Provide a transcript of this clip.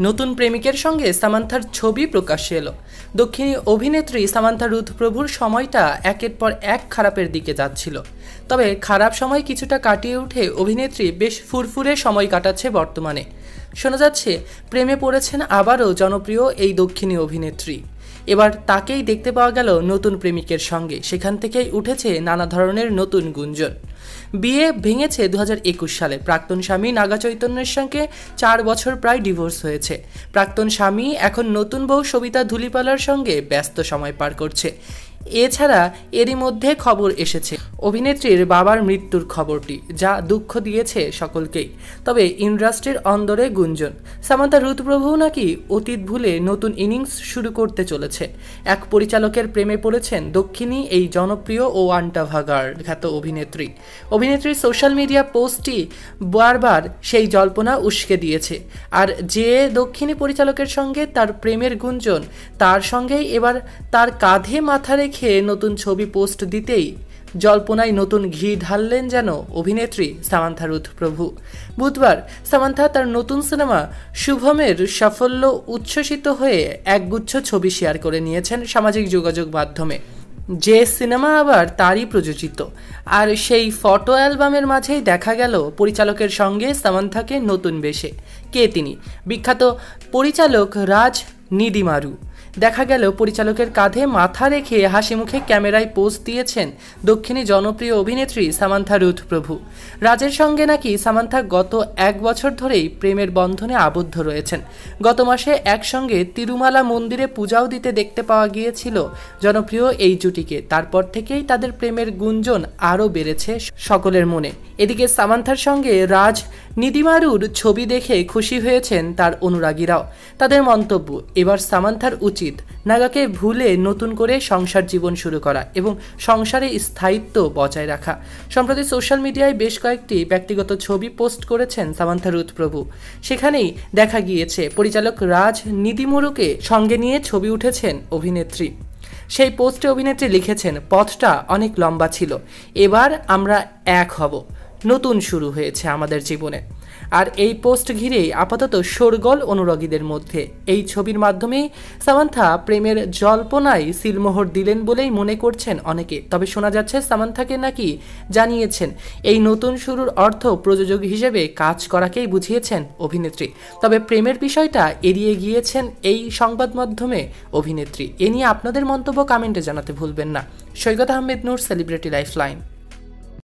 নতুন প্রেমিকের সঙ্গে সামান্থার ছবি প্রকাশ্যে এলো। দক্ষিণী অভিনেত্রী সামান্থা রুথ প্রভুর সময়টা একের পর এক খারাপের দিকে যাচ্ছিল। তবে খারাপ সময় কিছুটা কাটিয়ে উঠে অভিনেত্রী বেশ ফুরফুরে সময় কাটাচ্ছে বর্তমানে। শোনা যাচ্ছে প্রেমে পড়েছেন আবারও জনপ্রিয় এই দক্ষিণী অভিনেত্রী। এবার তাকেই দেখতে পাওয়া গেল নতুন প্রেমিকের সঙ্গে। সেখান থেকেই উঠেছে নানা ধরনের নতুন গুঞ্জন। বিয়ে ভেঙেছে 2021 সালে। প্রাক্তন স্বামী নাগা চৈতন্যের সঙ্গে 4 বছর প্রায় ডিভোর্স হয়েছে। প্রাক্তন স্বামী এখন নতুন বউ সবিতা ধুলিপালার সঙ্গে ব্যস্ত সময় পার করছে। এছাড়া এরই মধ্যে খবর এসেছে অভিনেত্রীর বাবার মৃত্যুর খবরটি, যা দুঃখ দিয়েছে সকলকেই। তবে ইন্ডাস্ট্রির অন্দরে গুঞ্জন সামান্থা রুথ প্রভু নাকি অতীত ভুলে নতুন ইনিংস শুরু করতে চলেছে। এক পরিচালকের প্রেমে পড়েছেন দক্ষিণী এই জনপ্রিয় ও আন্টাভাগার খ্যাত অভিনেত্রীর সোশ্যাল মিডিয়া পোস্টটি বারবার সেই জল্পনা উস্কে দিয়েছে। আর যে দক্ষিণী পরিচালকের সঙ্গে তার প্রেমের গুঞ্জন, তার সঙ্গেই এবার তার কাঁধে মাথা রেখে নতুন ছবি পোস্ট দিতেই জল্পনায় নতুন ঘি ঢাললেন যেন অভিনেত্রী সামান্থা রুথ প্রভু। বুধবার সামান্থা তার নতুন সিনেমা শুভমের সাফল্য উচ্ছ্বসিত হয়ে একগুচ্ছ ছবি শেয়ার করে নিয়েছেন সামাজিক যোগাযোগ মাধ্যমে, যে সিনেমা আবার তারই প্রযোজিত। আর সেই ফটো অ্যালবামের মাঝেই দেখা গেল পরিচালকের সঙ্গে সামান্থাকে নতুন বেশে। কে তিনি? বিখ্যাত পরিচালক রাজ নিদিমারু। দেখা গেল পরিচালকের কাঁধে মাথা রেখে হাসি মুখে ক্যামেরায় পোজ দিয়েছেন দক্ষিণী জনপ্রিয় অভিনেত্রী সামান্থা রুথ প্রভু। রাজের সঙ্গে নাকি সামান্থা গত 1 বছর ধরেই প্রেমের বন্ধনে আবদ্ধ রয়েছেন। গত মাসে একসঙ্গে তিরুমালা মন্দিরে পূজাও দিতে দেখতে পাওয়া গিয়েছিল জনপ্রিয় এই জুটিকে। তারপর থেকেই তাদের প্রেমের গুঞ্জন আরও বেড়েছে সকলের মনে। এদিকে সামান্থার সঙ্গে রাজ নিদিমারুর ছবি দেখে খুশি হয়েছেন তার অনুরাগীরাও। তাদের মন্তব্য, এবার সামান্থার উচিত নাগাকে ভুলে নতুন করে সংসার জীবন শুরু করা এবং সংসারে স্থায়িত্ব বজায় রাখা। সম্প্রতি সোশ্যাল মিডিয়ায় বেশ কয়েকটি ব্যক্তিগত ছবি পোস্ট করেছেন সামান্থা রুথ প্রভু। সেখানেই দেখা গিয়েছে পরিচালক রাজ নিদিমুরুকে সঙ্গে নিয়ে ছবি উঠেছেন অভিনেত্রী। সেই পোস্টে অভিনেত্রী লিখেছেন, পথটা অনেক লম্বা ছিল, এবার আমরা এক হব, নতুন শুরু হয়েছে আমাদের জীবনে। আর এই পোস্ট ঘিরেই আপাতত শোরগোল অনুরাগীদের মধ্যে। এই ছবির মাধ্যমেই সামান্থা প্রেমের জল্পনায় সিলমোহর দিলেন বলেই মনে করছেন অনেকে। তবে শোনা যাচ্ছে সামান্থাকে নাকি জানিয়েছেন এই নতুন শুরুর অর্থ প্রযোজক হিসেবে কাজ করাকেই বুঝিয়েছেন অভিনেত্রী। তবে প্রেমের বিষয়টা এড়িয়ে গিয়েছেন এই সংবাদ মাধ্যমে অভিনেত্রী। এ নিয়ে আপনাদের মন্তব্য কমেন্টে জানাতে ভুলবেন না। সৈকত আহমেদ নূর, সেলিব্রিটি লাইফলাইন।